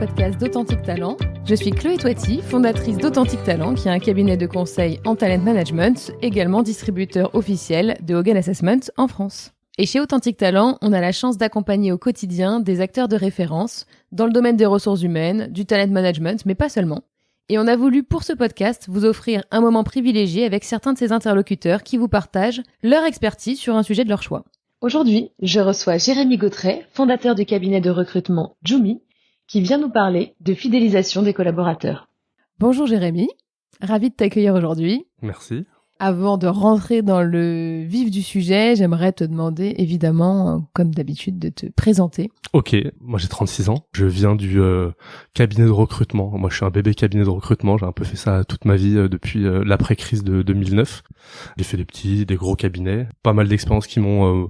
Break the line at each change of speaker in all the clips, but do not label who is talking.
podcast d'Authentic Talent. Je suis Chloé Toiti, fondatrice d'Authentic Talent, qui est un cabinet de conseil en talent management, également distributeur officiel de Hogan Assessment en France. Et chez Authentic Talent, on a la chance d'accompagner au quotidien des acteurs de référence dans le domaine des ressources humaines, du talent management, mais pas seulement. Et on a voulu, pour ce podcast, vous offrir un moment privilégié avec certains de ces interlocuteurs qui vous partagent leur expertise sur un sujet de leur choix. Aujourd'hui, je reçois Jérémy Gautret, fondateur du cabinet de recrutement Joumi, qui vient nous parler de fidélisation des collaborateurs. Bonjour Jérémy, ravi de t'accueillir aujourd'hui.
Merci.
Avant de rentrer dans le vif du sujet, j'aimerais te demander, évidemment, comme d'habitude, de te présenter.
Ok, moi j'ai 36 ans, je viens du cabinet de recrutement. Moi je suis un bébé cabinet de recrutement, j'ai un peu fait ça toute ma vie depuis l'après-crise de 2009. J'ai fait des petits, des gros cabinets, pas mal d'expériences qui m'ont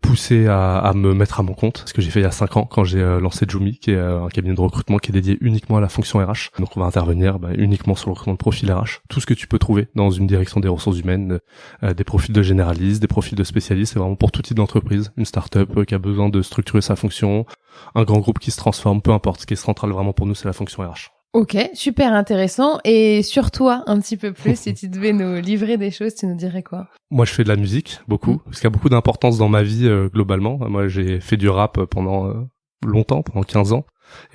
poussé à me mettre à mon compte, ce que j'ai fait il y a 5 ans quand j'ai lancé Joumi, qui est un cabinet de recrutement qui est dédié uniquement à la fonction RH. Donc on va intervenir uniquement sur le recrutement de profil RH, tout ce que tu peux trouver dans une direction des ressources humaines, des profils de généralistes, des profils de spécialistes, c'est vraiment pour tout type d'entreprise, une start-up qui a besoin de structurer sa fonction, un grand groupe qui se transforme, peu importe, ce qui est central vraiment pour nous c'est la fonction RH.
Ok, super intéressant. Et sur toi, un petit peu plus, si tu devais nous livrer des choses, tu nous dirais quoi?
Moi, je fais de la musique, beaucoup, parce qu'il y a beaucoup d'importance dans ma vie, globalement. Moi, j'ai fait du rap pendant longtemps, pendant 15 ans.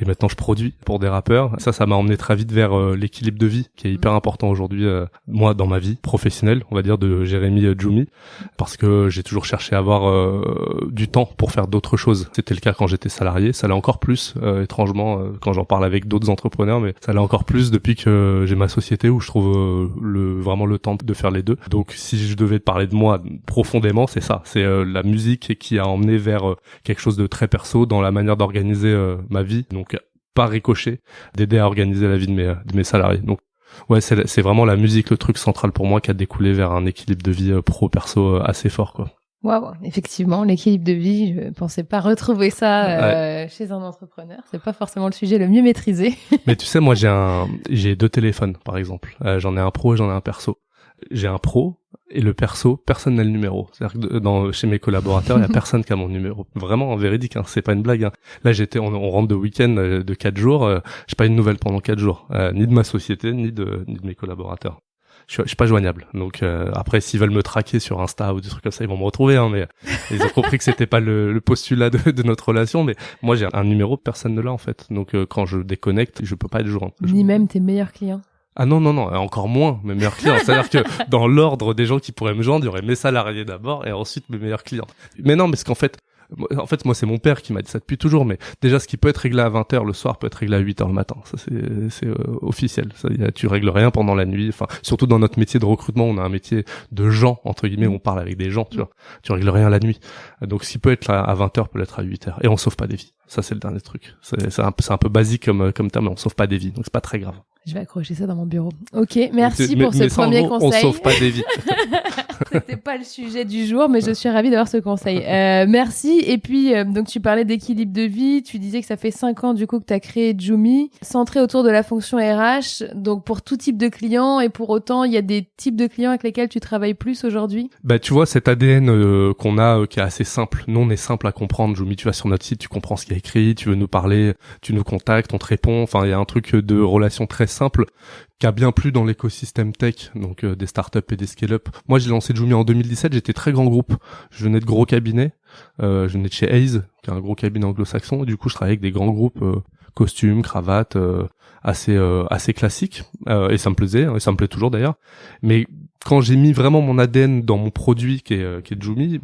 Et maintenant, je produis pour des rappeurs. Ça m'a emmené très vite vers l'équilibre de vie, qui est hyper important aujourd'hui, moi, dans ma vie professionnelle, on va dire, de Jérémy Joumi, parce que j'ai toujours cherché à avoir du temps pour faire d'autres choses. C'était le cas quand j'étais salarié. Ça l'est encore plus, étrangement, quand j'en parle avec d'autres entrepreneurs, mais ça l'est encore plus depuis que j'ai ma société où je trouve vraiment le temps de faire les deux. Donc, si je devais te parler de moi profondément, c'est ça. C'est la musique qui a emmené vers quelque chose de très perso dans la manière d'organiser ma vie. Donc par ricochet d'aider à organiser la vie de mes salariés. Donc ouais, c'est vraiment la musique le truc central pour moi qui a découlé vers un équilibre de vie pro perso assez fort quoi.
Waouh, effectivement, l'équilibre de vie, je pensais pas retrouver ça chez un entrepreneur, c'est pas forcément le sujet le mieux maîtrisé.
Mais tu sais, moi j'ai 2 téléphones par exemple. J'en ai un pro et j'en ai un perso. J'ai un pro et le perso, personne n'a le numéro. C'est-à-dire que chez mes collaborateurs, il y a personne qui a mon numéro. Vraiment, en véridique, hein, c'est pas une blague. Hein. Là, on rentre de week-end de 4 jours, j'ai pas eu de nouvelles pendant 4 jours, ni de ma société, ni de mes collaborateurs. Je suis pas joignable. Donc après, s'ils veulent me traquer sur Insta ou des trucs comme ça, ils vont me retrouver. Hein, mais ils ont compris que c'était pas le postulat de notre relation. Mais moi, j'ai un numéro, personne ne l'a en fait. Donc quand je déconnecte, je peux pas être joint.
Ni même tes meilleurs clients.
Ah non, encore moins mes meilleurs clients. C'est-à-dire que dans l'ordre des gens qui pourraient me joindre, il y aurait mes salariés d'abord et ensuite mes meilleurs clients. Mais non, parce qu'en fait, moi, c'est mon père qui m'a dit ça depuis toujours, mais déjà, ce qui peut être réglé à 20h le soir peut être réglé à 8h le matin. Ça, c'est officiel. Ça, tu règles rien pendant la nuit. Enfin, surtout dans notre métier de recrutement, on a un métier de gens, entre guillemets, on parle avec des gens, tu vois. Tu règles rien la nuit. Donc, ce qui peut être à 20h peut l'être à 8h. Et on sauve pas des vies. Ça, c'est le dernier truc. C'est un peu basique comme terme, mais on sauve pas des vies. Donc, c'est pas très grave.
Je vais accrocher ça dans mon bureau. Ok, merci pour ce premier conseil.
On sauve pas des vies.
C'était pas le sujet du jour, mais je suis ravie d'avoir ce conseil. Merci. Et puis, donc tu parlais d'équilibre de vie. Tu disais que ça fait 5 ans du coup que tu as créé Joumi, centré autour de la fonction RH. Donc pour tout type de clients, et pour autant, il y a des types de clients avec lesquels tu travailles plus aujourd'hui.
Bah tu vois cet ADN qu'on a qui est assez simple. Nous on est simple à comprendre. Joumi, tu vas sur notre site, tu comprends ce qu'il y a écrit, tu veux nous parler, tu nous contactes, on te répond. Enfin il y a un truc de relation très simple qui a bien plu dans l'écosystème tech, donc des startups et des scale-up. Moi, j'ai lancé Joumi en 2017, j'étais très grand groupe. Je venais de gros cabinets, je venais de chez Hays, qui est un gros cabinet anglo-saxon, et du coup, je travaillais avec des grands groupes, costumes, cravates, assez classiques, et ça me plaisait, et ça me plaît toujours d'ailleurs. Mais quand j'ai mis vraiment mon ADN dans mon produit qui est Joumi,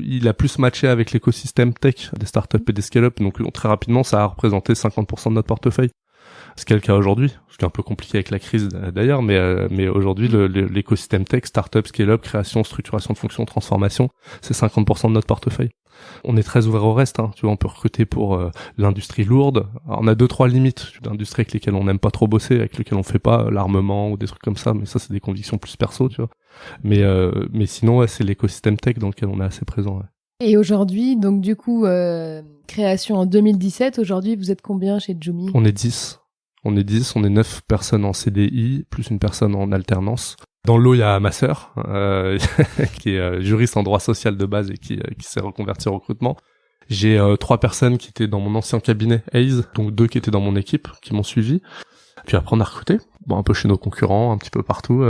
il a plus matché avec l'écosystème tech des startups et des scale-up, donc très rapidement, ça a représenté 50% de notre portefeuille. Ce qui est le cas aujourd'hui, ce qui est un peu compliqué avec la crise d'ailleurs, mais aujourd'hui l'écosystème tech, startup, scale-up, création, structuration de fonctions, transformation, c'est 50% de notre portefeuille. On est très ouvert au reste, hein. Tu vois, on peut recruter pour l'industrie lourde. Alors, on a 2-3 limites d'industries avec lesquelles on n'aime pas trop bosser, avec lesquelles on fait pas l'armement ou des trucs comme ça, mais ça c'est des convictions plus perso, tu vois. Mais sinon ouais, c'est l'écosystème tech dans lequel on est assez présent. Ouais.
Et aujourd'hui, donc du coup, création en 2017, aujourd'hui vous êtes combien chez Joumi ?
On est 10. On est 9 personnes en CDI, plus une personne en alternance. Dans le lot, il y a ma sœur, qui est juriste en droit social de base et qui s'est reconvertie au recrutement. J'ai 3 personnes qui étaient dans mon ancien cabinet Hayes, donc 2 qui étaient dans mon équipe, qui m'ont suivi. Puis après on a recruté, bon un peu chez nos concurrents, un petit peu partout,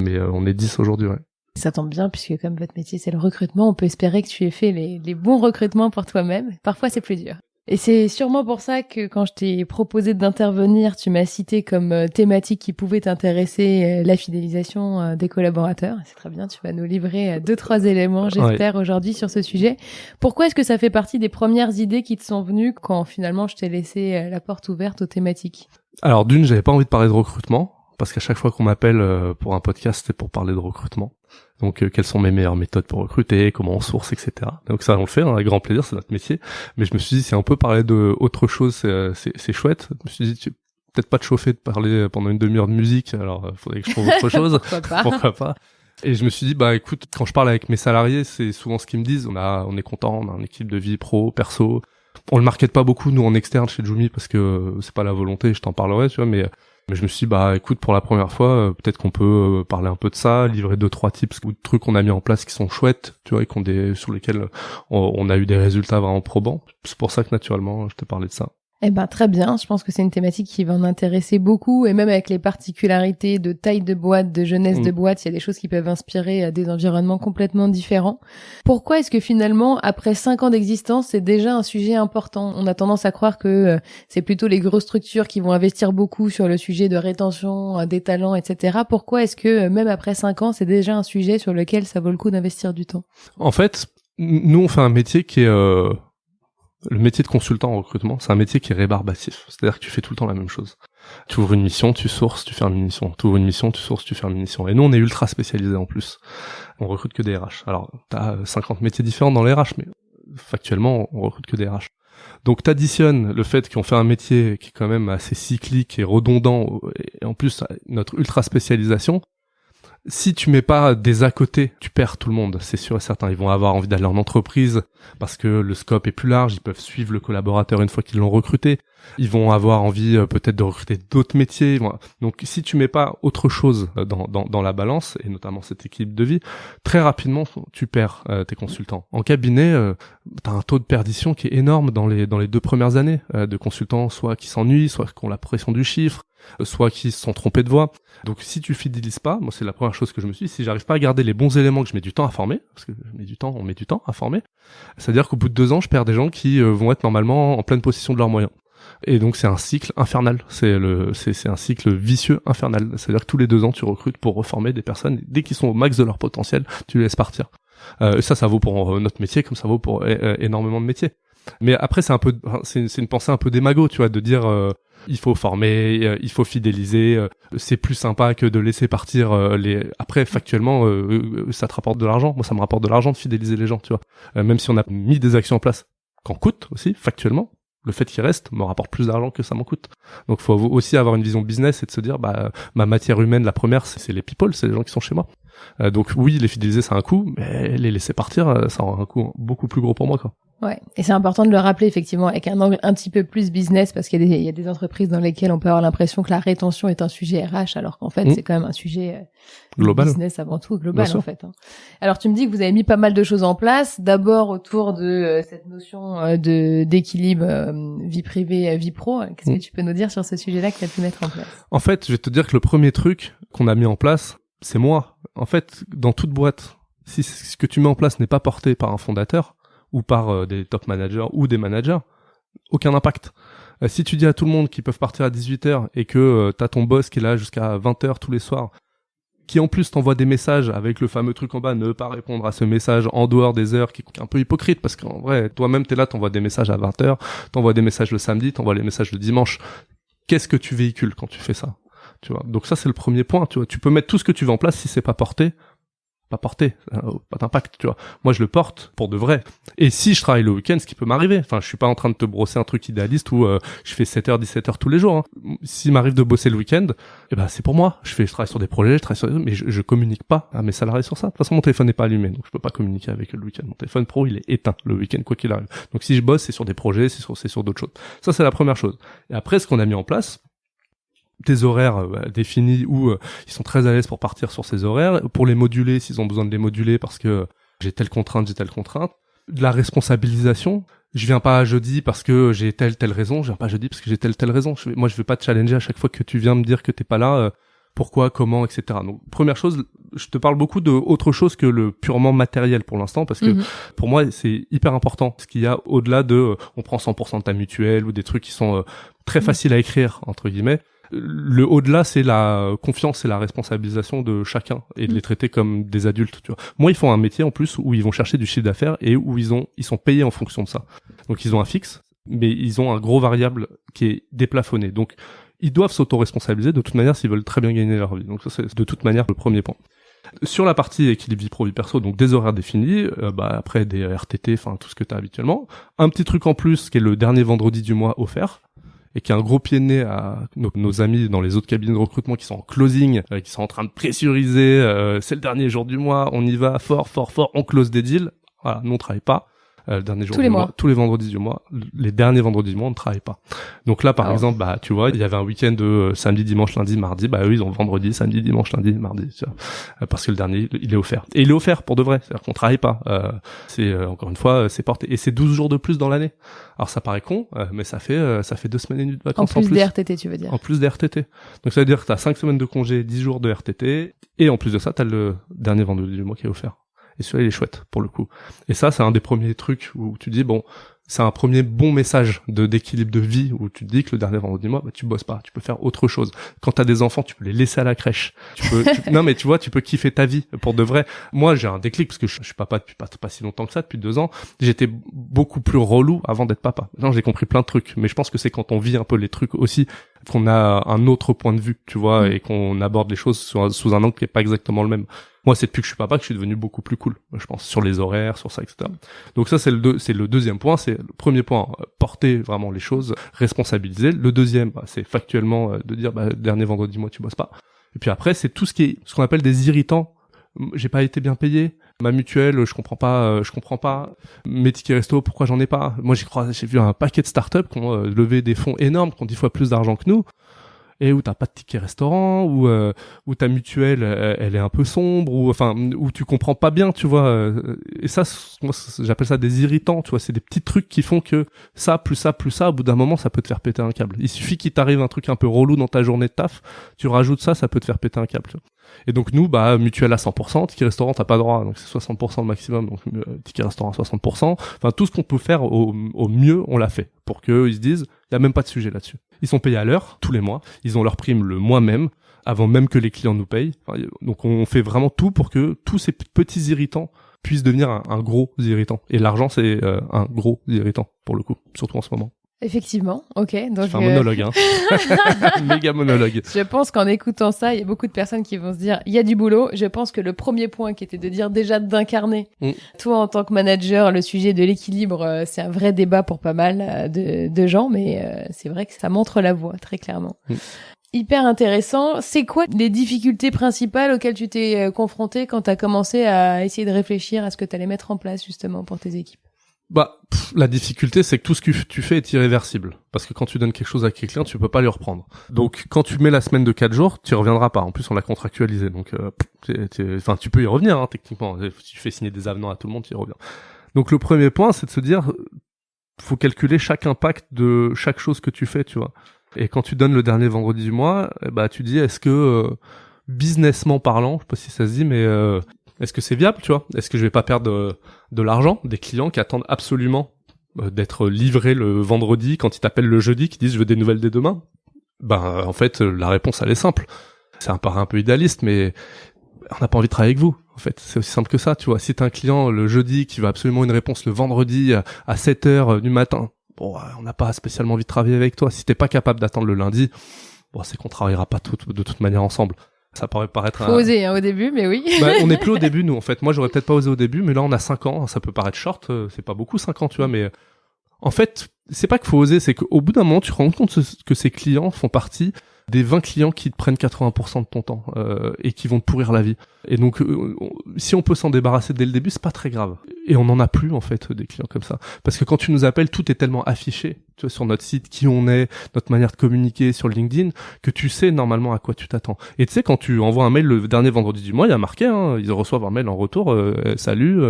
mais on est 10 aujourd'hui, ouais.
Ça tombe bien, puisque comme votre métier c'est le recrutement, on peut espérer que tu aies fait les bons recrutements pour toi-même. Parfois c'est plus dur. Et c'est sûrement pour ça que quand je t'ai proposé d'intervenir, tu m'as cité comme thématique qui pouvait t'intéresser la fidélisation des collaborateurs. C'est très bien, tu vas nous livrer 2-3 éléments, j'espère, aujourd'hui sur ce sujet. Pourquoi est-ce que ça fait partie des premières idées qui te sont venues quand finalement je t'ai laissé la porte ouverte aux thématiques?
Alors d'une, j'avais pas envie de parler de recrutement, parce qu'à chaque fois qu'on m'appelle pour un podcast, c'est pour parler de recrutement. Donc quelles sont mes meilleures méthodes pour recruter, comment on source, etc. Donc ça on le fait, hein, avec grand plaisir, c'est notre métier. Mais je me suis dit, si on peut parler de autre chose, c'est chouette. Je me suis dit, peut-être pas te chauffer de parler pendant une demi-heure de musique, alors faudrait que je trouve autre chose. Pourquoi pas. Et je me suis dit, bah écoute, quand je parle avec mes salariés, c'est souvent ce qu'ils me disent. On est content, on a une équipe de vie pro, perso. On le market pas beaucoup, nous, en externe chez Jumi, parce que c'est pas la volonté, je t'en parlerai, tu vois, mais je me suis dit, bah écoute, pour la première fois, peut-être qu'on peut parler un peu de ça, livrer 2-3 tips ou de trucs qu'on a mis en place qui sont chouettes, tu vois, et sur lesquels on a eu des résultats vraiment probants. C'est pour ça que naturellement, je te parlais de ça.
Eh ben, très bien. Je pense que c'est une thématique qui va en intéresser beaucoup, et même avec les particularités de taille de boîte, de jeunesse de boîte, il y a des choses qui peuvent inspirer des environnements complètement différents. Pourquoi est-ce que finalement, après 5 ans d'existence, c'est déjà un sujet important? On a tendance à croire que c'est plutôt les grosses structures qui vont investir beaucoup sur le sujet de rétention des talents, etc. Pourquoi est-ce que même après 5 ans, c'est déjà un sujet sur lequel ça vaut le coup d'investir du temps?
En fait, nous, on fait un métier qui est... Le métier de consultant en recrutement, c'est un métier qui est rébarbatif. C'est-à-dire que tu fais tout le temps la même chose. Tu ouvres une mission, tu sources, tu fermes une mission. Tu ouvres une mission, tu sources, tu fermes une mission. Et nous, on est ultra spécialisés en plus. On recrute que des RH. Alors, t'as 50 métiers différents dans les RH, mais factuellement, on recrute que des RH. Donc, t'additionnes le fait qu'on fait un métier qui est quand même assez cyclique et redondant, et en plus, notre ultra spécialisation. Si tu mets pas des à côté, tu perds tout le monde, c'est sûr et certain. Ils vont avoir envie d'aller en entreprise parce que le scope est plus large, ils peuvent suivre le collaborateur une fois qu'ils l'ont recruté. Ils vont avoir envie peut-être de recruter d'autres métiers. Donc si tu mets pas autre chose dans la balance, et notamment cette équipe de vie, très rapidement tu perds tes consultants. En cabinet, t'as un taux de perdition qui est énorme dans les 2 premières années de consultants, soit qui s'ennuient, soit qui ont la pression du chiffre, soit qui se sont trompés de voie. Donc si tu fidélises pas, moi c'est la première chose que je me suis dit, si j'arrive pas à garder les bons éléments que je mets du temps à former, parce que on met du temps à former, c'est-à-dire qu'au bout de 2 ans, je perds des gens qui vont être normalement en pleine possession de leurs moyens. Et donc c'est un cycle infernal, c'est un cycle vicieux infernal. C'est-à-dire que tous les 2 ans, tu recrutes pour reformer des personnes, dès qu'ils sont au max de leur potentiel, tu les laisses partir. Ça vaut pour notre métier comme ça vaut pour énormément de métiers. Mais après c'est une pensée un peu démago, tu vois, de dire il faut former, il faut fidéliser, c'est plus sympa que de laisser partir Après factuellement ça te rapporte de l'argent. Moi ça me rapporte de l'argent de fidéliser les gens, tu vois. Même si on a mis des actions en place qu'en coûte aussi factuellement, le fait qu'il reste me rapporte plus d'argent que ça m'en coûte. Donc faut aussi avoir une vision business et de se dire ma matière humaine, la première c'est les people, c'est les gens qui sont chez moi. Donc oui, les fidéliser ça a un coût, mais les laisser partir ça aura un coût beaucoup plus gros pour moi, quoi.
Ouais, et c'est important de le rappeler effectivement avec un angle un petit peu plus business, parce qu'il y a des entreprises dans lesquelles on peut avoir l'impression que la rétention est un sujet RH, alors qu'en fait c'est quand même un sujet
global,
business avant tout, global en fait. Alors tu me dis que vous avez mis pas mal de choses en place, d'abord autour de cette notion d'équilibre vie privée vie pro. Qu'est-ce que tu peux nous dire sur ce sujet-là que tu as pu mettre en place?
En fait, je vais te dire que le premier truc qu'on a mis en place, c'est moi. En fait, dans toute boîte, si ce que tu mets en place n'est pas porté par un fondateur ou par des top managers ou des managers, aucun impact. Si tu dis à tout le monde qu'ils peuvent partir à 18h et que t'as ton boss qui est là jusqu'à 20h tous les soirs, qui en plus t'envoie des messages avec le fameux truc en bas, ne pas répondre à ce message en dehors des heures, qui est un peu hypocrite, parce qu'en vrai, toi-même t'es là, t'envoies des messages à 20h, t'envoies des messages le samedi, t'envoies les messages le dimanche. Qu'est-ce que tu véhicules quand tu fais ça? Tu vois. Donc ça, c'est le premier point, tu vois. Tu peux mettre tout ce que tu veux en place, si c'est pas porté, pas d'impact, tu vois. Moi, je le porte pour de vrai. Et si je travaille le week-end, ce qui peut m'arriver, enfin, je suis pas en train de te brosser un truc idéaliste où je fais 7h, 17h tous les jours, hein. S'il m'arrive de bosser le week-end, c'est pour moi. Je travaille sur des projets, mais je communique pas à mes salariés sur ça. De toute façon, mon téléphone n'est pas allumé, donc je peux pas communiquer avec eux le week-end. Mon téléphone pro, il est éteint le week-end, quoi qu'il arrive. Donc si je bosse, c'est sur des projets, c'est sur d'autres choses. Ça, c'est la première chose. Et après, ce qu'on a mis en place, des horaires définis où ils sont très à l'aise pour partir sur ces horaires, pour les moduler s'ils ont besoin de les moduler parce que j'ai telle contrainte, de la responsabilisation. je viens pas jeudi parce que j'ai telle raison, je viens pas jeudi parce que j'ai telle raison. Moi, je vais pas te challenger à chaque fois que tu viens me dire que t'es pas là, pourquoi, comment, etc. Donc, première chose, je te parle beaucoup de autre chose que le purement matériel pour l'instant, parce que pour moi, c'est hyper important. Ce qu'il y a au-delà de, on prend 100% de ta mutuelle ou des trucs qui sont très faciles à écrire, entre guillemets. Le au-delà, c'est la confiance et la responsabilisation de chacun et de les traiter comme des adultes, tu vois. Moi, ils font un métier en plus où ils vont chercher du chiffre d'affaires et où ils sont payés en fonction de ça. Donc ils ont un fixe, mais ils ont un gros variable qui est déplafonné. Donc ils doivent s'auto-responsabiliser de toute manière s'ils veulent très bien gagner leur vie. Donc ça, c'est de toute manière le premier point. Sur la partie équilibre vie pro vie perso, donc des horaires définis, après des RTT, enfin tout ce que tu as habituellement. Un petit truc en plus qui est le dernier vendredi du mois offert, et qui a un gros pied de nez à nos amis dans les autres cabinets de recrutement qui sont en closing, qui sont en train de pressuriser, c'est le dernier jour du mois, on y va fort, on close des deals. Voilà, nous on travaille pas. Le dernier jour du mois, tous les vendredis du mois, les derniers vendredis du mois, on ne travaille pas. Donc là, par exemple, tu vois, il y avait un week-end de samedi, dimanche, lundi, mardi, eux, ils ont vendredi, samedi, dimanche, lundi, mardi, tu vois, parce que le dernier, il est offert. Et il est offert pour de vrai, c'est-à-dire qu'on travaille pas. C'est encore une fois, c'est porté. Et c'est 12 jours de plus dans l'année. Alors ça paraît con, mais ça fait 2 semaines et demie de vacances en plus.
En plus des RTT, tu veux dire.
En plus des RTT. Donc ça veut dire que t'as 5 semaines de congé, 10 jours de RTT, et en plus de ça, t'as le dernier vendredi du mois qui est offert. Et celui-là, il est chouette, pour le coup. Et ça, c'est un des premiers trucs où tu dis, bon, c'est un premier bon message d'équilibre de vie, où tu te dis que le dernier vendredi du mois, tu bosses pas, tu peux faire autre chose. Quand t'as des enfants, tu peux les laisser à la crèche. Non, mais tu vois, tu peux kiffer ta vie, pour de vrai. Moi, j'ai un déclic, parce que je suis papa depuis pas si longtemps que ça, depuis 2 ans. J'étais beaucoup plus relou avant d'être papa. Maintenant, j'ai compris plein de trucs. Mais je pense que c'est quand on vit un peu les trucs aussi, qu'on a un autre point de vue, tu vois, et qu'on aborde les choses sous un angle qui est pas exactement le même. Moi, c'est depuis que je suis papa que je suis devenu beaucoup plus cool, je pense, sur les horaires, sur ça, etc. Donc ça, c'est le deuxième point. C'est le premier point, porter vraiment les choses, responsabiliser. Le deuxième, c'est factuellement de dire, dernier vendredi mois, tu bosses pas. Et puis après, c'est tout ce qu'on appelle des irritants. J'ai pas été bien payé. Ma mutuelle, je comprends pas. Mes tickets resto, pourquoi j'en ai pas? Moi, j'ai vu un paquet de startups qui ont levé des fonds énormes, qui ont 10 fois plus d'argent que nous. Et où t'as pas de ticket restaurant, où ta mutuelle elle est un peu sombre, où tu comprends pas bien, tu vois. Et ça, moi, j'appelle ça des irritants, tu vois. C'est des petits trucs qui font que ça, au bout d'un moment, ça peut te faire péter un câble. Il suffit qu'il t'arrive un truc un peu relou dans ta journée de taf, tu rajoutes ça peut te faire péter un câble, tu vois. Et donc nous, mutuelle à 100%, ticket restaurant t'as pas droit, donc c'est 60% le maximum, donc ticket restaurant à 60%. Enfin, tout ce qu'on peut faire au mieux, on l'a fait, pour qu'eux, ils se disent, il y a même pas de sujet là-dessus. Ils sont payés à l'heure, tous les mois. Ils ont leur prime le mois même, avant même que les clients nous payent. Enfin, donc on fait vraiment tout pour que tous ces petits irritants puissent devenir un gros irritant. Et l'argent, c'est un gros irritant, pour le coup, surtout en ce moment.
Effectivement, ok. Donc
je fais un monologue, méga monologue.
Je pense qu'en écoutant ça, il y a beaucoup de personnes qui vont se dire, il y a du boulot. Je pense que le premier point qui était de dire déjà d'incarner, toi en tant que manager, le sujet de l'équilibre, c'est un vrai débat pour pas mal de gens, mais c'est vrai que ça montre la voie, très clairement. Hyper intéressant. C'est quoi les difficultés principales auxquelles tu t'es confronté quand tu as commencé à essayer de réfléchir à ce que tu allais mettre en place justement pour tes équipes?
La difficulté, c'est que tout ce que tu fais est irréversible. Parce que quand tu donnes quelque chose à quelqu'un, tu peux pas lui reprendre. Donc, quand tu mets la semaine de 4 jours, tu reviendras pas. En plus, on l'a contractualisé. Donc, tu peux y revenir, techniquement. Si tu fais signer des avenants à tout le monde, tu y reviens. Donc, le premier point, c'est de se dire, faut calculer chaque impact de chaque chose que tu fais, tu vois. Et quand tu donnes le dernier vendredi du mois, tu dis, est-ce que, businessment parlant, je sais pas si ça se dit, mais, est-ce que c'est viable, tu vois? Est-ce que je vais pas perdre de l'argent? Des clients qui attendent absolument d'être livrés le vendredi quand ils t'appellent le jeudi, qui disent je veux des nouvelles dès demain? En fait, la réponse elle est simple. Ça paraît un peu idéaliste, mais on n'a pas envie de travailler avec vous. En fait, c'est aussi simple que ça, tu vois. Si t'as un client le jeudi qui veut absolument une réponse le vendredi à 7h du matin, on n'a pas spécialement envie de travailler avec toi. Si t'es pas capable d'attendre le lundi, c'est qu'on travaillera pas de toute manière ensemble. Ça pourrait paraître
Faut oser au début, mais oui.
On n'est plus au début, nous, en fait. Moi, j'aurais peut-être pas osé au début, mais là, on a 5 ans. Ça peut paraître short, c'est pas beaucoup, 5 ans, tu vois, mais en fait, c'est pas qu'il faut oser, c'est qu'au bout d'un moment, tu te rends compte que ces clients font partie des 20 clients qui te prennent 80% de ton temps et qui vont te pourrir la vie. Et donc, si on peut s'en débarrasser dès le début, c'est pas très grave. Et on n'en a plus, en fait, des clients comme ça. Parce que quand tu nous appelles, tout est tellement affiché, tu vois, sur notre site, qui on est, notre manière de communiquer sur LinkedIn, que tu sais normalement à quoi tu t'attends. Et tu sais, quand tu envoies un mail le dernier vendredi du mois, il y a marqué, ils reçoivent un mail en retour, salut,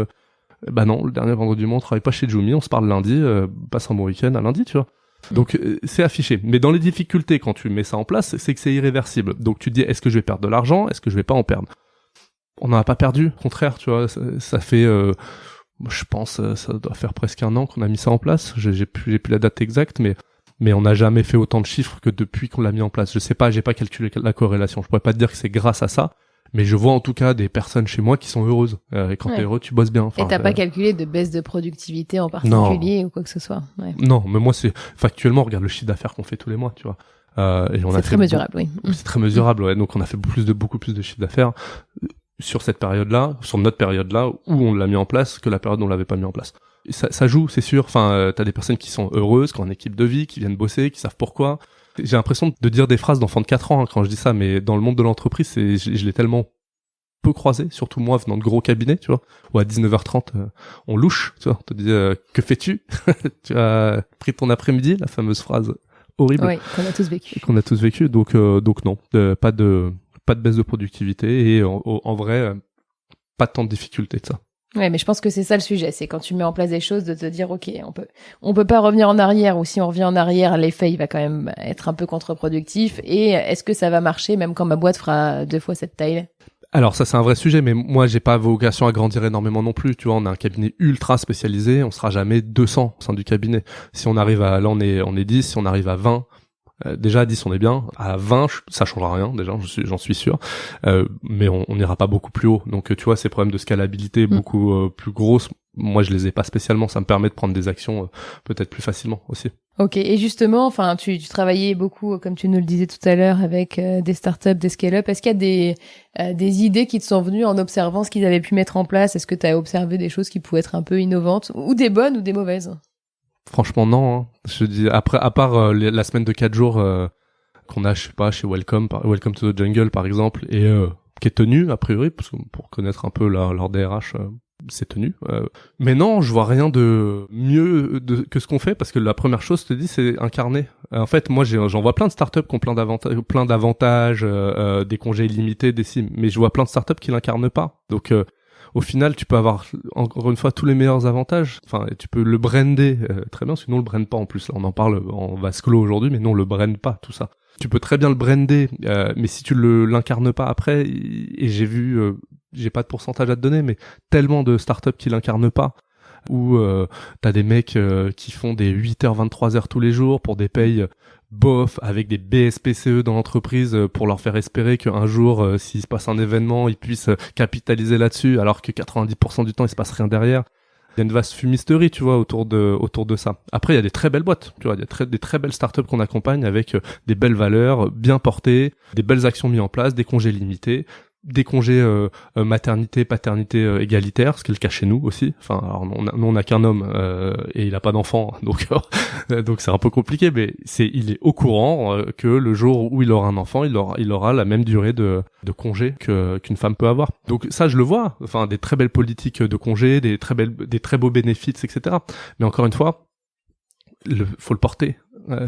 Bah non, le dernier vendredi du mois, on travaille pas chez Jumi, on se parle lundi, passe un bon week-end à lundi, tu vois. Donc c'est affiché. Mais dans les difficultés, quand tu mets ça en place, c'est que c'est irréversible. Donc tu te dis, est-ce que je vais perdre de l'argent? Est-ce que je vais pas en perdre? On n'en a pas perdu, au contraire, tu vois. Ça fait, je pense, ça doit faire presque 1 an qu'on a mis ça en place. J'ai plus la date exacte, mais on n'a jamais fait autant de chiffres que depuis qu'on l'a mis en place. Je sais pas, j'ai pas calculé la corrélation. Je pourrais pas te dire que c'est grâce à ça. Mais je vois en tout cas des personnes chez moi qui sont heureuses. Et quand t'es heureux, tu bosses bien. Enfin,
et t'as pas calculé de baisse de productivité en particulier ou quoi que ce soit? Ouais.
Non, mais moi c'est factuellement, regarde le chiffre d'affaires qu'on fait tous les mois, tu vois. Et on
c'est très mesurable, oui.
C'est très mesurable, ouais. Donc on a fait beaucoup plus de chiffre d'affaires sur cette période-là, sur notre période-là où on l'a mis en place que la période où on l'avait pas mis en place. Et ça joue, c'est sûr. Enfin, t'as des personnes qui sont heureuses, qui ont une équipe de vie, qui viennent bosser, qui savent pourquoi. J'ai l'impression de dire des phrases d'enfant de 4 ans quand je dis ça, mais dans le monde de l'entreprise, je l'ai tellement peu croisé, surtout moi venant de gros cabinets, tu vois, où à 19h30 on louche, tu vois, on te dit que fais-tu? Tu as pris ton après-midi, la fameuse phrase horrible.
Oui, qu'on a tous vécu.
Donc non, pas de baisse de productivité et en vrai pas tant de difficultés de ça.
Ouais, mais je pense que c'est ça le sujet, c'est quand tu mets en place des choses de te dire ok, on peut pas revenir en arrière, ou si on revient en arrière, l'effet il va quand même être un peu contre-productif, et est-ce que ça va marcher même quand ma boîte fera 2 fois cette taille?
Alors ça c'est un vrai sujet, mais moi j'ai pas vocation à grandir énormément non plus, tu vois, on a un cabinet ultra spécialisé, on sera jamais 200 au sein du cabinet. Si on arrive là on est 10, si on arrive à 20, déjà à 10 on est bien, à 20 ça changera rien déjà, j'en suis sûr, mais on n'ira pas beaucoup plus haut. Donc tu vois, ces problèmes de scalabilité beaucoup plus grosses, moi je les ai pas spécialement, ça me permet de prendre des actions peut-être plus facilement aussi.
Ok, et justement, enfin, tu travaillais beaucoup, comme tu nous le disais tout à l'heure, avec des startups, des scale-up. Est-ce qu'il y a des idées qui te sont venues en observant ce qu'ils avaient pu mettre en place? Est-ce que tu as observé des choses qui pouvaient être un peu innovantes, ou des bonnes ou des mauvaises?
Franchement, non. Hein. Je dis après, à part la semaine de 4 jours qu'on a, je sais pas, chez Welcome to the Jungle par exemple, et qui est tenue a priori, parce que pour connaître un peu leur DRH. C'est tenu. Mais non, je vois rien de mieux que ce qu'on fait, parce que la première chose, je te dis, c'est incarner. En fait, moi, j'en vois plein de startups qui ont plein d'avantages, des congés illimités, des cimes, mais je vois plein de startups qui l'incarnent pas. Donc, au final, tu peux avoir, encore une fois, tous les meilleurs avantages. Enfin, tu peux le brander très bien, sinon on le brande pas en plus. Là, on en parle en vase clos aujourd'hui, mais non, on le brande pas, tout ça. Tu peux très bien le brander, mais si tu l'incarnes pas après, et j'ai pas de pourcentage à te donner, mais tellement de startups qui l'incarnent pas, où t'as des mecs qui font des 8h, 23h tous les jours pour des payes bof, avec des BSPCE dans l'entreprise pour leur faire espérer qu'un jour, s'il se passe un événement, ils puissent capitaliser là-dessus, alors que 90% du temps, il se passe rien derrière. Il y a une vaste fumisterie, tu vois, autour de ça. Après, il y a des très belles boîtes, tu vois, il y a des très belles startups qu'on accompagne avec des belles valeurs, bien portées, des belles actions mises en place, des congés limités, des congés maternité, paternité égalitaire, ce qui est le cas chez nous aussi. Enfin, alors on n'a qu'un homme et il a pas d'enfant, donc c'est un peu compliqué, mais il est au courant que le jour où il aura un enfant, il aura la même durée de congé qu'une femme peut avoir. Donc ça, je le vois. Enfin, des très belles politiques de congés, des très beaux bénéfices, etc. Mais encore une fois, faut le porter.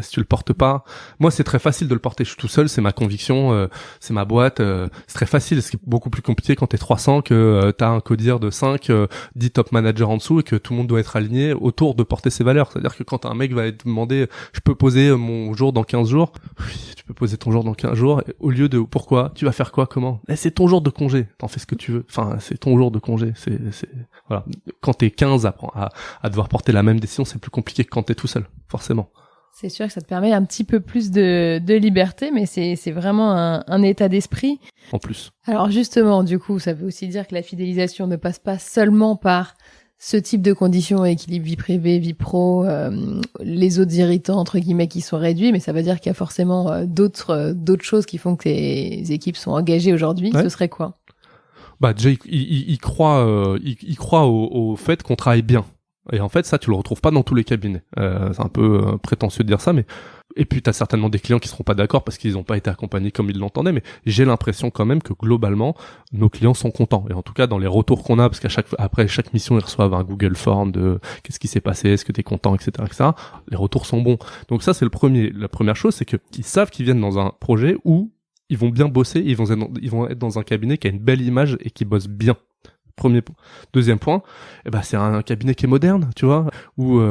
Si tu le portes pas, moi c'est très facile de le porter, je suis tout seul, c'est ma conviction, c'est ma boîte, c'est très facile. Ce qui est beaucoup plus compliqué quand t'es 300, que t'as un codir de 5, 10 top managers en dessous, et que tout le monde doit être aligné autour de porter ses valeurs. C'est-à-dire que quand un mec va te demander je peux poser mon jour dans 15 jours, oui, tu peux poser ton jour dans 15 jours, au lieu de pourquoi, tu vas faire quoi, comment, c'est ton jour de congé, t'en fais ce que tu veux, enfin c'est ton jour de congé, c'est voilà. Quand t'es 15 à devoir porter la même décision, c'est plus compliqué que quand t'es tout seul, forcément.
C'est sûr que ça te permet un petit peu plus de liberté, mais c'est vraiment un état d'esprit.
En plus.
Alors justement, du coup, ça veut aussi dire que la fidélisation ne passe pas seulement par ce type de conditions, équilibre vie privée, vie pro, les autres irritants, entre guillemets, qui sont réduits, mais ça veut dire qu'il y a forcément d'autres choses qui font que tes équipes sont engagées aujourd'hui. Ouais. Ce serait quoi?
Bah déjà, il croit au fait qu'on travaille bien. Et en fait, ça, tu le retrouves pas dans tous les cabinets. C'est un peu prétentieux de dire ça, mais et puis t'as certainement des clients qui seront pas d'accord parce qu'ils n'ont pas été accompagnés comme ils l'entendaient. Mais j'ai l'impression quand même que globalement, nos clients sont contents. Et en tout cas, dans les retours qu'on a, parce après chaque mission, ils reçoivent un Google Form de qu'est-ce qui s'est passé, est-ce que t'es content, etc., etc. Les retours sont bons. Donc ça, c'est la première chose, c'est que ils savent qu'ils viennent dans un projet où ils vont bien bosser, ils vont être dans un cabinet qui a une belle image et qui bosse bien. Premier point. Deuxième point, c'est un cabinet qui est moderne, tu vois, où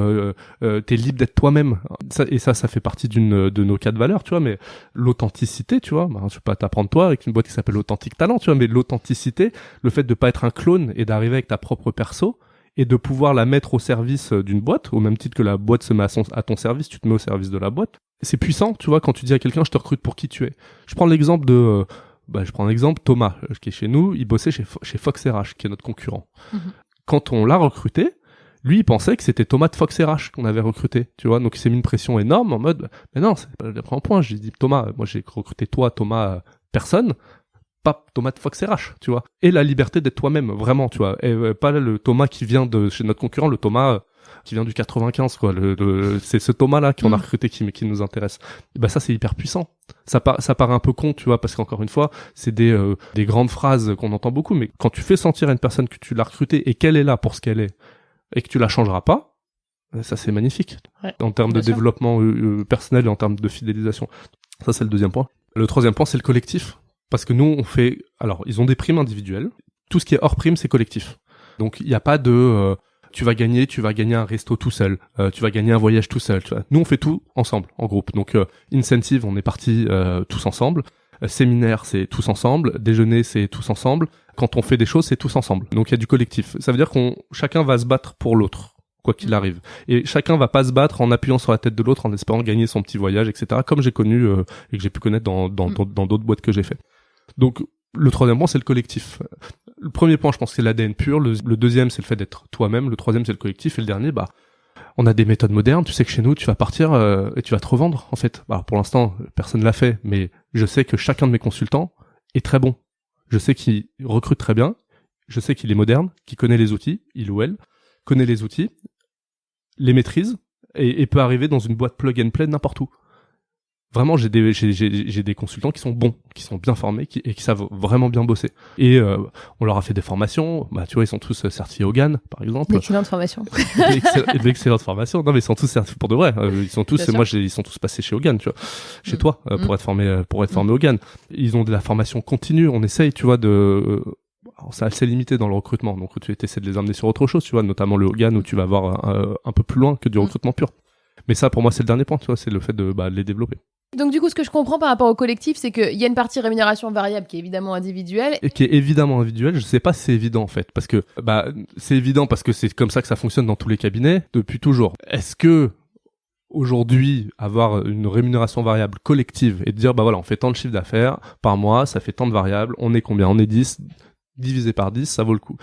t'es libre d'être toi-même. Ça fait partie de nos cas de valeur, tu vois, mais l'authenticité, tu vois, je vais pas t'apprendre toi avec une boîte qui s'appelle Authentic Talent, tu vois, mais l'authenticité, le fait de pas être un clone et d'arriver avec ta propre perso et de pouvoir la mettre au service d'une boîte, au même titre que la boîte se met à ton service, tu te mets au service de la boîte. C'est puissant, tu vois, quand tu dis à quelqu'un, je te recrute pour qui tu es. Je prends l'exemple de Thomas, qui est chez nous, il bossait chez Fox RH, qui est notre concurrent. Mm-hmm. Quand on l'a recruté, lui, il pensait que c'était Thomas de Fox RH qu'on avait recruté, tu vois. Donc, il s'est mis une pression énorme en mode, mais non, c'est pas le premier point. J'ai dit, Thomas, moi, j'ai recruté toi, Thomas, personne, pas Thomas de Fox RH, tu vois. Et la liberté d'être toi-même, vraiment, tu vois. Et pas le Thomas qui vient de chez notre concurrent, le Thomas qui vient du 95, quoi. C'est ce Thomas-là qu'on a recruté qui nous intéresse. Et ça, c'est hyper puissant. Ça paraît un peu con, tu vois, parce qu'encore une fois, c'est des grandes phrases qu'on entend beaucoup, mais quand tu fais sentir à une personne que tu l'as recrutée et qu'elle est là pour ce qu'elle est, et que tu la changeras pas, ça, c'est magnifique. Ouais, en termes de développement personnel et en termes de fidélisation. Ça, c'est le deuxième point. Le troisième point, c'est le collectif. Parce que nous, ils ont des primes individuelles. Tout ce qui est hors prime, c'est collectif. Donc, il n'y a pas de, tu vas gagner un resto tout seul, tu vas gagner un voyage tout seul, tu vois. Nous, on fait tout ensemble, en groupe. Donc, incentive, on est partis tous ensemble. Séminaire, c'est tous ensemble. Déjeuner, c'est tous ensemble. Quand on fait des choses, c'est tous ensemble. Donc, il y a du collectif. Ça veut dire chacun va se battre pour l'autre, quoi qu'il arrive. Et chacun va pas se battre en appuyant sur la tête de l'autre, en espérant gagner son petit voyage, etc. Comme j'ai connu et que j'ai pu connaître dans d'autres boîtes que j'ai fait. Donc, le troisième point, c'est le collectif. Le premier point, je pense que c'est l'ADN pur. Le deuxième, c'est le fait d'être toi-même. Le troisième, c'est le collectif. Et le dernier, on a des méthodes modernes. Tu sais que chez nous, tu vas partir et tu vas te revendre, en fait. Alors, pour l'instant, personne l'a fait, mais je sais que chacun de mes consultants est très bon. Je sais qu'il recrute très bien. Je sais qu'il est moderne, qu'il connaît les outils, il ou elle connaît les outils, les maîtrise et peut arriver dans une boîte plug and play n'importe où. Vraiment, j'ai des consultants qui sont bons, qui sont bien formés et qui savent vraiment bien bosser. Et on leur a fait des formations. Tu vois, ils sont tous certifiés Hogan, par exemple.
D'excellentes formations.
D'excellentes formations. Non, mais ils sont tous certifiés pour de vrai. Ils sont tous, ils sont tous passés chez Hogan, tu vois, chez toi, pour être formés Hogan. Ils ont de la formation continue. On essaye, tu vois, alors, c'est assez limité dans le recrutement. Donc, tu essaies de les amener sur autre chose, tu vois, notamment le Hogan où tu vas avoir un peu plus loin que du recrutement pur. Mais ça, pour moi, c'est le dernier point, tu vois, c'est le fait de les développer.
Donc du coup, ce que je comprends par rapport au collectif, c'est qu'il y a une partie rémunération variable qui est évidemment individuelle.
Et qui est évidemment individuelle. Je sais pas si c'est évident en fait, parce que c'est évident parce que c'est comme ça que ça fonctionne dans tous les cabinets depuis toujours. Est-ce que aujourd'hui avoir une rémunération variable collective et de dire on fait tant de chiffre d'affaires par mois, ça fait tant de variables, on est combien ? On est 10, divisé par 10, ça vaut le coup.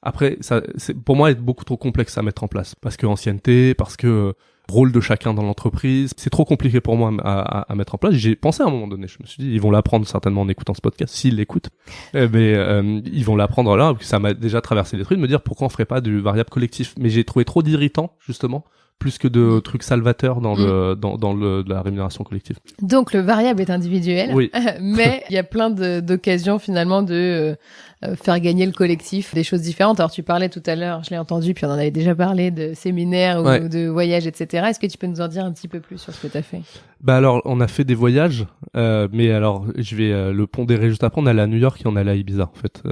Après, ça, c'est pour moi, est beaucoup trop complexe à mettre en place parce que ancienneté, parce que rôle de chacun dans l'entreprise, c'est trop compliqué pour moi à mettre en place. J'ai pensé à un moment donné, je me suis dit, ils vont l'apprendre certainement en écoutant ce podcast, s'ils l'écoutent, mais ils vont l'apprendre là, parce que ça m'a déjà traversé l'esprit de me dire pourquoi on ferait pas du variable collectif. Mais j'ai trouvé trop d'irritants, justement, plus que de trucs salvateurs dans la rémunération collective.
Donc le variable est individuel,
oui.
Mais il y a plein d'occasions finalement de faire gagner le collectif des choses différentes. Alors tu parlais tout à l'heure, je l'ai entendu, puis on en avait déjà parlé de séminaires ou de voyages, etc. Est-ce que tu peux nous en dire un petit peu plus sur ce que tu as fait ?
Alors on a fait des voyages, mais alors je vais le pondérer juste après. On allait à New York et on allait à Ibiza en fait.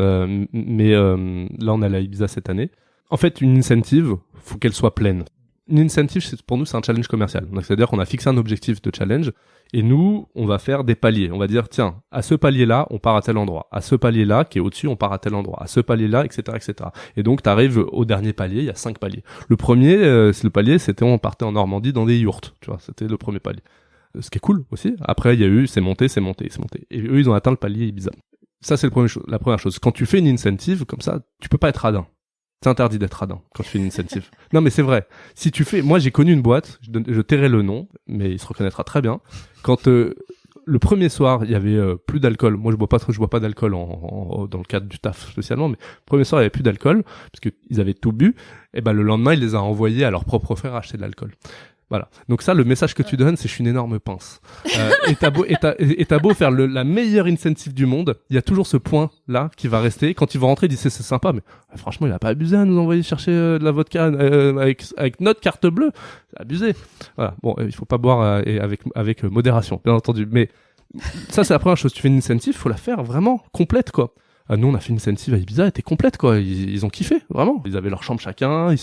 Mais là on allait à Ibiza cette année. En fait, une incentive, faut qu'elle soit pleine. Une incentive, pour nous, c'est un challenge commercial. Donc, c'est-à-dire qu'on a fixé un objectif de challenge et nous, on va faire des paliers. On va dire, tiens, à ce palier-là, on part à tel endroit. À ce palier-là, qui est au-dessus, on part à tel endroit. À ce palier-là, etc., etc. Et donc, t'arrives au dernier palier, il y a 5 paliers. Le premier, c'était on partait en Normandie dans des yourtes. Tu vois, c'était le premier palier. Ce qui est cool aussi. Après, il y a eu, c'est monté. Et eux, ils ont atteint le palier Ibiza. Ça, c'est la première chose. Quand tu fais une incentive, comme ça, tu peux pas être radin. C'est interdit d'être radin quand tu fais une incentive. Non, mais c'est vrai. Si tu fais, moi, j'ai connu une boîte, je tairai le nom, mais il se reconnaîtra très bien. Quand le premier soir, il y avait plus d'alcool. Moi, je bois pas d'alcool dans le cadre du taf spécialement, mais le premier soir, il y avait plus d'alcool parce que ils avaient tout bu. Et le lendemain, il les a envoyés à leur propre frère acheter de l'alcool. Voilà. Donc ça, le message que tu donnes, c'est je suis une énorme pince. Et t'as beau faire la meilleure incentive du monde, il y a toujours ce point-là qui va rester. Quand ils vont rentrer, ils disent c'est sympa, mais franchement, il a pas abusé à nous envoyer chercher de la vodka avec notre carte bleue. C'est abusé. Voilà. Bon, il faut pas boire avec modération, bien entendu. Mais ça, c'est la première chose. Tu fais une incentive, faut la faire vraiment complète, quoi. Nous, on a fait une incentive à Ibiza, elle était complète, quoi. Ils ont kiffé, vraiment. Ils avaient leur chambre chacun,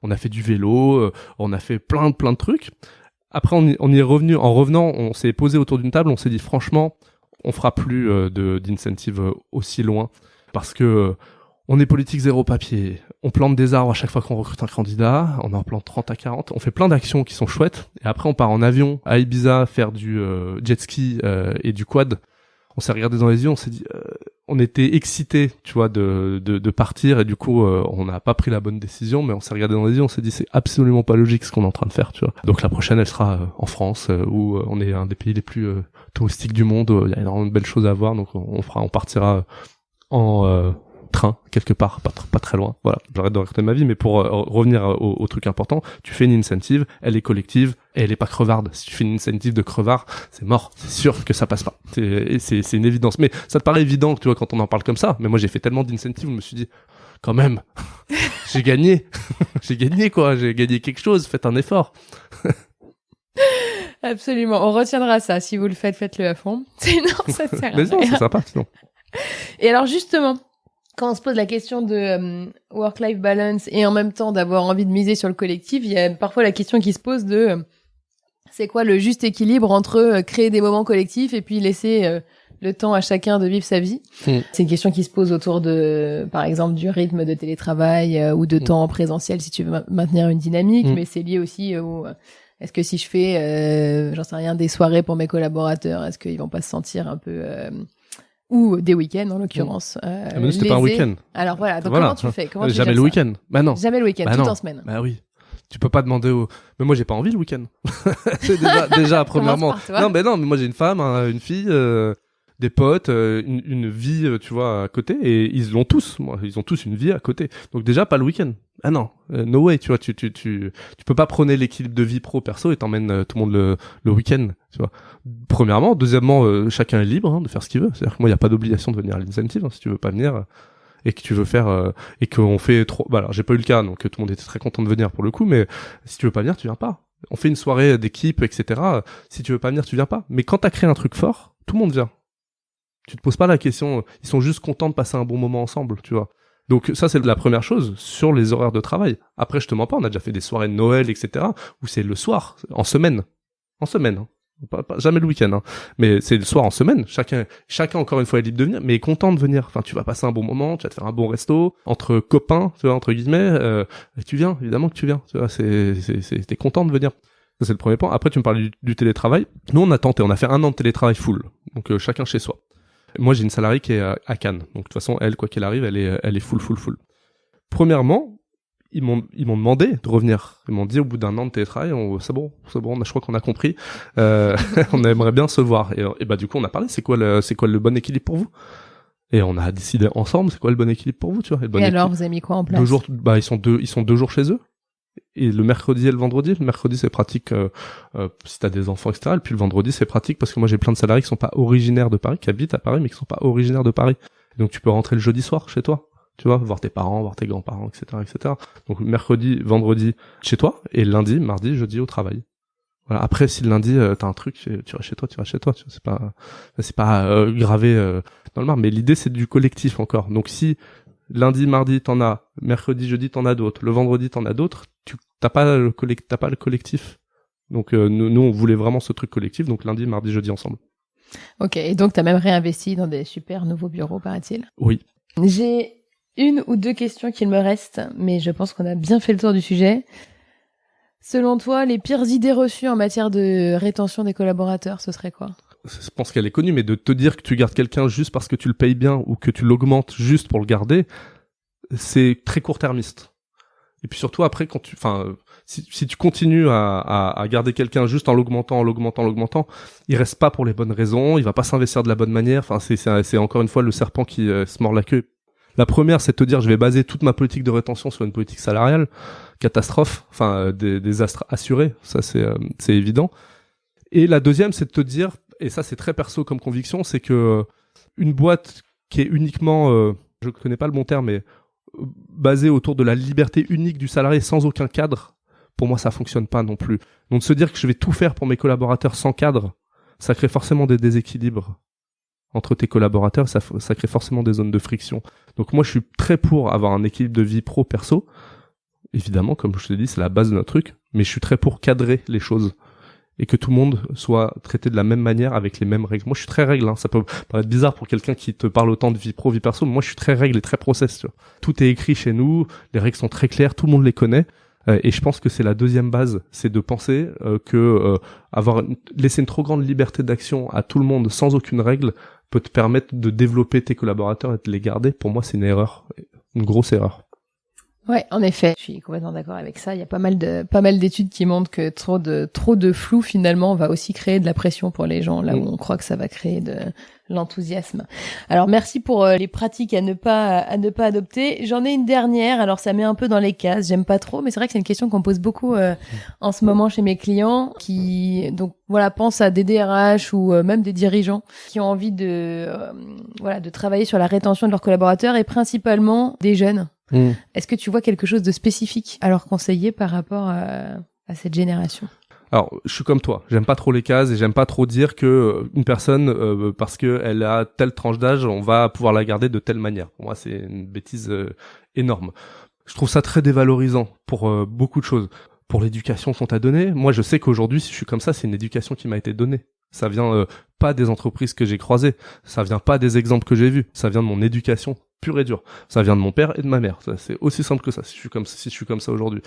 on a fait du vélo, on a fait plein de trucs. Après, on y est revenu. En revenant, on s'est posé autour d'une table, on s'est dit, franchement, on fera plus d'incentive aussi loin. Parce que on est politique zéro papier. On plante des arbres à chaque fois qu'on recrute un candidat. On en plante 30 à 40. On fait plein d'actions qui sont chouettes. Et après, on part en avion à Ibiza faire du jet ski et du quad. On s'est regardé dans les yeux, on s'est dit, on était excités, tu vois, de partir, et du coup, on n'a pas pris la bonne décision, mais on s'est regardé dans les yeux, on s'est dit, c'est absolument pas logique ce qu'on est en train de faire, tu vois. Donc la prochaine, elle sera en France, où on est un des pays les plus touristiques du monde, il y a énormément de belles choses à voir, donc on partira en train quelque part, pas très loin. Voilà, j'arrête de raconter ma vie, mais pour revenir au truc important, tu fais une incentive, elle est collective et elle est pas crevarde. Si tu fais une incentive de crevard, c'est mort, c'est sûr que ça passe pas. C'est une évidence. Mais ça te paraît évident, tu vois, quand on en parle comme ça. Mais moi, j'ai fait tellement d'incentives, je me suis dit, quand même, j'ai gagné, j'ai gagné quelque chose. Faites un effort.
Absolument, on retiendra ça. Si vous le faites, faites-le à fond. Sinon, ça sert à rien.
Mais non, c'est sympa, sinon.
Et alors justement, quand on se pose la question de work-life balance et en même temps d'avoir envie de miser sur le collectif, il y a parfois la question qui se pose de c'est quoi le juste équilibre entre créer des moments collectifs et puis laisser le temps à chacun de vivre sa vie. C'est une question qui se pose autour de, par exemple, du rythme de télétravail ou de temps en présentiel si tu veux maintenir une dynamique, mais c'est lié aussi au est-ce que si je fais, j'en sais rien, des soirées pour mes collaborateurs, est-ce qu'ils vont pas se sentir un peu ou des week-ends en l'occurrence.
Mais c'était pas un week-end.
Alors voilà, donc comment tu fais?
Jamais le week-end. Bah non.
Jamais le week-end,
bah
tout
non.
en semaine.
Bah oui. Tu peux pas demander mais moi j'ai pas envie le week-end. C'est déjà premièrement. Mais moi j'ai une femme, une fille, des potes, une vie, tu vois, à côté, et ils l'ont tous. Ils ont tous une vie à côté. Donc déjà pas le week-end. Ah non, no way, tu vois, tu peux pas prôner l'équilibre de vie pro perso et t'emmènes tout le monde le week-end, tu vois. Premièrement, deuxièmement, chacun est libre de faire ce qu'il veut. C'est-à-dire que moi, il y a pas d'obligation de venir à l'incentive si tu veux pas venir et que tu veux faire et qu'on fait trop. Bah alors j'ai pas eu le cas, donc tout le monde était très content de venir pour le coup, mais si tu veux pas venir, tu viens pas. On fait une soirée d'équipe, etc. Si tu veux pas venir, tu viens pas. Mais quand t'as créé un truc fort, tout le monde vient. Tu te poses pas la question. Ils sont juste contents de passer un bon moment ensemble, tu vois. Donc ça c'est la première chose sur les horaires de travail. Après je te mens pas, on a déjà fait des soirées de Noël, etc. où c'est le soir, en semaine, hein. Pas jamais le week-end, hein. Mais c'est le soir en semaine. Chacun encore une fois est libre de venir, mais est content de venir. Enfin tu vas passer un bon moment, tu vas te faire un bon resto entre copains, tu vois, entre guillemets. Et tu viens, évidemment que tu viens. Tu vois, t'es content de venir. Ça c'est le premier point. Après tu me parles du télétravail. Nous on a fait 1 an de télétravail full, donc chacun chez soi. Moi, j'ai une salariée qui est à Cannes. Donc, de toute façon, elle, quoi qu'elle arrive, elle est full. Premièrement, ils m'ont demandé de revenir. Ils m'ont dit, au bout d'1 an de télétravail, c'est bon, je crois qu'on a compris. On aimerait bien se voir. Et bah, du coup, on a parlé. C'est quoi le bon équilibre pour vous? Et on a décidé ensemble, c'est quoi le bon équilibre pour vous, tu vois?
Et alors, vous avez mis quoi en place?
2 jours, ils sont 2 jours chez eux. Et le mercredi et le vendredi. Le mercredi, c'est pratique si t'as des enfants, etc. Et puis le vendredi, c'est pratique parce que moi, j'ai plein de salariés qui sont pas originaires de Paris, qui habitent à Paris, mais qui sont pas originaires de Paris. Donc, tu peux rentrer le jeudi soir chez toi, tu vois, voir tes parents, voir tes grands-parents, etc. Donc, mercredi, vendredi, chez toi, et lundi, mardi, jeudi, au travail. Voilà. Après, si le lundi, t'as un truc, tu vas chez toi, tu vois, c'est pas gravé dans le marbre. Mais l'idée, c'est du collectif encore. Donc, si lundi, mardi, t'en as, mercredi, jeudi, t'en as d'autres, le vendredi, t'en as d'autres, t'as pas le collectif. Donc nous on voulait vraiment ce truc collectif, donc lundi, mardi, jeudi ensemble.
Ok, et donc t'as même réinvesti dans des super nouveaux bureaux, paraît-il.
Oui.
J'ai 1 ou 2 questions qu'il me reste, mais je pense qu'on a bien fait le tour du sujet. Selon toi, les pires idées reçues en matière de rétention des collaborateurs, ce serait quoi?
Je pense qu'elle est connue, mais de te dire que tu gardes quelqu'un juste parce que tu le payes bien ou que tu l'augmentes juste pour le garder, c'est très court-termiste. Et puis surtout après, si tu continues à garder quelqu'un juste en l'augmentant, il reste pas pour les bonnes raisons, il va pas s'investir de la bonne manière. Enfin, c'est encore une fois le serpent qui se mord la queue. La première, c'est de te dire, je vais baser toute ma politique de rétention sur une politique salariale. Catastrophe. Enfin, des astres assurés. Ça, c'est évident. Et la deuxième, c'est de te dire, et ça, c'est très perso comme conviction, c'est que une boîte qui est uniquement, je connais pas le bon terme, mais basé autour de la liberté unique du salarié sans aucun cadre, pour moi ça fonctionne pas non plus. Donc de se dire que je vais tout faire pour mes collaborateurs sans cadre, ça crée forcément des déséquilibres entre tes collaborateurs, ça crée forcément des zones de friction. Donc moi, je suis très pour avoir un équilibre de vie pro-perso. Évidemment, comme je te dis, c'est la base de notre truc, mais je suis très pour cadrer les choses et que tout le monde soit traité de la même manière avec les mêmes règles. Moi, je suis très règle, hein. Ça peut paraître bizarre pour quelqu'un qui te parle autant de vie pro, vie perso, mais moi, je suis très règle et très process, tu vois. Tout est écrit chez nous, les règles sont très claires, tout le monde les connaît. Et je pense que c'est la deuxième base, c'est de penser que laisser une trop grande liberté d'action à tout le monde sans aucune règle peut te permettre de développer tes collaborateurs et de les garder. Pour moi, c'est une erreur, une grosse erreur.
Ouais, en effet, je suis complètement d'accord avec ça. Il y a pas mal d'études qui montrent que trop de flou finalement va aussi créer de la pression pour les gens là où on croit que ça va créer de l'enthousiasme. Alors merci pour les pratiques à ne pas adopter. J'en ai une dernière. Alors ça met un peu dans les cases. J'aime pas trop, mais c'est vrai que c'est une question qu'on pose beaucoup en ce moment chez mes clients qui pensent à des DRH ou même des dirigeants qui ont envie de travailler sur la rétention de leurs collaborateurs et principalement des jeunes. Est-ce que tu vois quelque chose de spécifique à leur conseiller par rapport à cette génération?
Alors, je suis comme toi. J'aime pas trop les cases et j'aime pas trop dire que une personne, parce que elle a telle tranche d'âge, on va pouvoir la garder de telle manière. Pour moi, c'est une bêtise énorme. Je trouve ça très dévalorisant pour beaucoup de choses. Pour l'éducation qu'on t'a donnée, moi, je sais qu'aujourd'hui, si je suis comme ça, c'est une éducation qui m'a été donnée. Ça vient pas des entreprises que j'ai croisées. Ça vient pas des exemples que j'ai vus. Ça vient de mon éducation pure et dure. Ça vient de mon père et de ma mère. Ça, c'est aussi simple que ça. Si je suis comme ça aujourd'hui.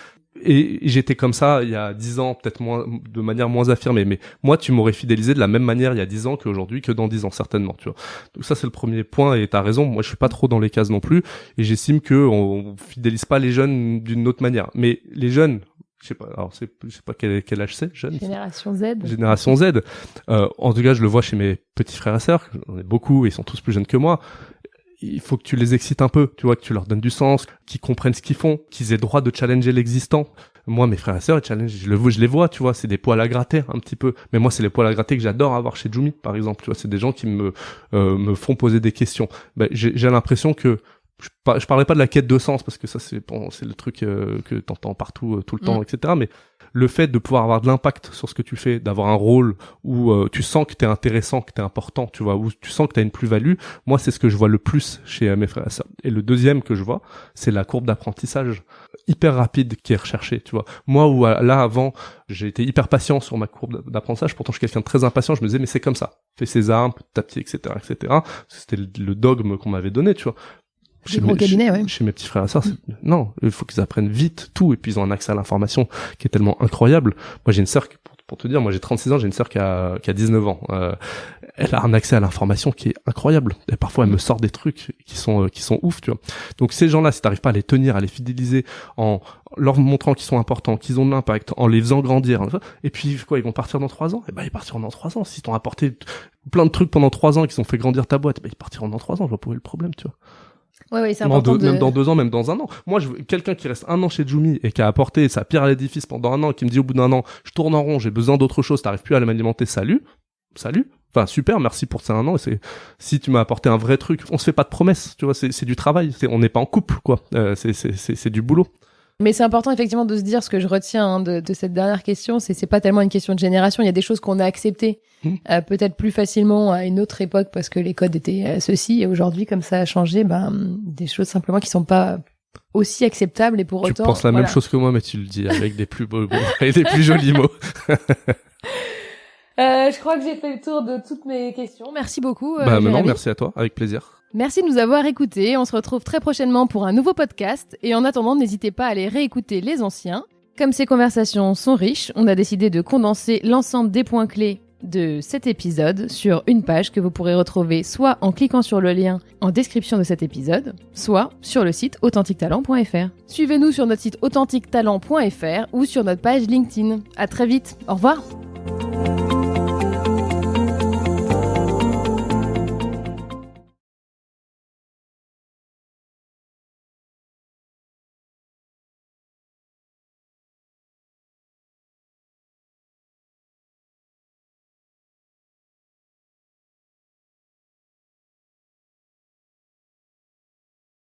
Et j'étais comme ça il y a 10 ans, peut-être moins, de manière moins affirmée. Mais moi, tu m'aurais fidélisé de la même manière il y a 10 ans qu'aujourd'hui, que dans 10 ans, certainement, tu vois. Donc ça, c'est le premier point et t'as raison. Moi, je suis pas trop dans les cases non plus. Et j'estime que on fidélise pas les jeunes d'une autre manière. Mais les jeunes, je sais pas quel âge c'est, jeune.
Génération Z.
Génération Z. En tout cas, je le vois chez mes petits frères et sœurs. J'en ai beaucoup, ils sont tous plus jeunes que moi. Il faut que tu les excites un peu, tu vois, que tu leur donnes du sens, qu'ils comprennent ce qu'ils font, qu'ils aient droit de challenger l'existant. Moi, mes frères et sœurs, ils challenge, je les vois, tu vois, c'est des poils à gratter un petit peu. Mais moi, c'est les poils à gratter que j'adore avoir chez Jumi, par exemple, tu vois, c'est des gens qui me font poser des questions. Ben, j'ai l'impression que je parlais pas de la quête de sens parce que ça c'est le truc que t'entends partout tout le temps, etc. Mais le fait de pouvoir avoir de l'impact sur ce que tu fais, d'avoir un rôle où tu sens que t'es intéressant, que t'es important, tu vois, où tu sens que t'as une plus-value, moi c'est ce que je vois le plus chez mes frères et sœurs. Et le deuxième que je vois, c'est la courbe d'apprentissage hyper rapide qui est recherchée, tu vois. Moi où là avant, j'ai été hyper patient sur ma courbe d'apprentissage, pourtant je suis quelqu'un de très impatient, je me disais mais c'est comme ça, fais ses armes, petit à petit, etc., etc. C'était le dogme qu'on m'avait donné, tu vois. Chez mes petits frères et sœurs, non, il faut qu'ils apprennent vite tout et puis ils ont un accès à l'information qui est tellement incroyable. Moi, j'ai une sœur pour te dire, moi j'ai 36 ans, j'ai une sœur qui a 19 ans. Elle a un accès à l'information qui est incroyable. Et parfois, elle me sort des trucs qui sont ouf, tu vois. Donc ces gens-là, si t'arrives pas à les tenir, à les fidéliser en leur montrant qu'ils sont importants, qu'ils ont de l'impact, en les faisant grandir, et puis quoi, ils vont partir dans 3 ans. Eh ben ils partiront dans 3 ans. Si t'ont apporté plein de trucs pendant 3 ans et qu'ils ont fait grandir ta boîte, ils partiront dans 3 ans. Je vois pas où est le problème, tu vois.
Ouais, c'est important
même dans 2 ans, même dans 1 an. Moi, quelqu'un qui reste 1 an chez Jumi et qui a apporté sa pierre à l'édifice pendant 1 an, qui me dit au bout d'1 an, je tourne en rond, j'ai besoin d'autre chose, t'arrives plus à m'alimenter, salut. Enfin, super, merci pour ces 1 an. Si tu m'as apporté un vrai truc, on se fait pas de promesses, tu vois, c'est du travail. On n'est pas en couple, quoi. C'est du boulot.
Mais c'est important effectivement de se dire, ce que je retiens de cette dernière question, c'est pas tellement une question de génération. Il y a des choses qu'on a acceptées peut-être plus facilement à une autre époque parce que les codes étaient ceux-ci, et aujourd'hui, comme ça a changé, des choses simplement qui sont pas aussi acceptables, et pour autant.
Tu penses la même chose que moi, mais tu le dis avec des plus beaux mots et des plus jolis mots.
Je crois que j'ai fait le tour de toutes mes questions. Merci beaucoup.
Non, merci à toi, avec plaisir.
Merci de nous avoir écoutés. On se retrouve très prochainement pour un nouveau podcast. Et en attendant, n'hésitez pas à aller réécouter les anciens. Comme ces conversations sont riches, on a décidé de condenser l'ensemble des points clés de cet épisode sur une page que vous pourrez retrouver soit en cliquant sur le lien en description de cet épisode, soit sur le site AuthenticTalent.fr. Suivez-nous sur notre site AuthenticTalent.fr ou sur notre page LinkedIn. À très vite. Au revoir.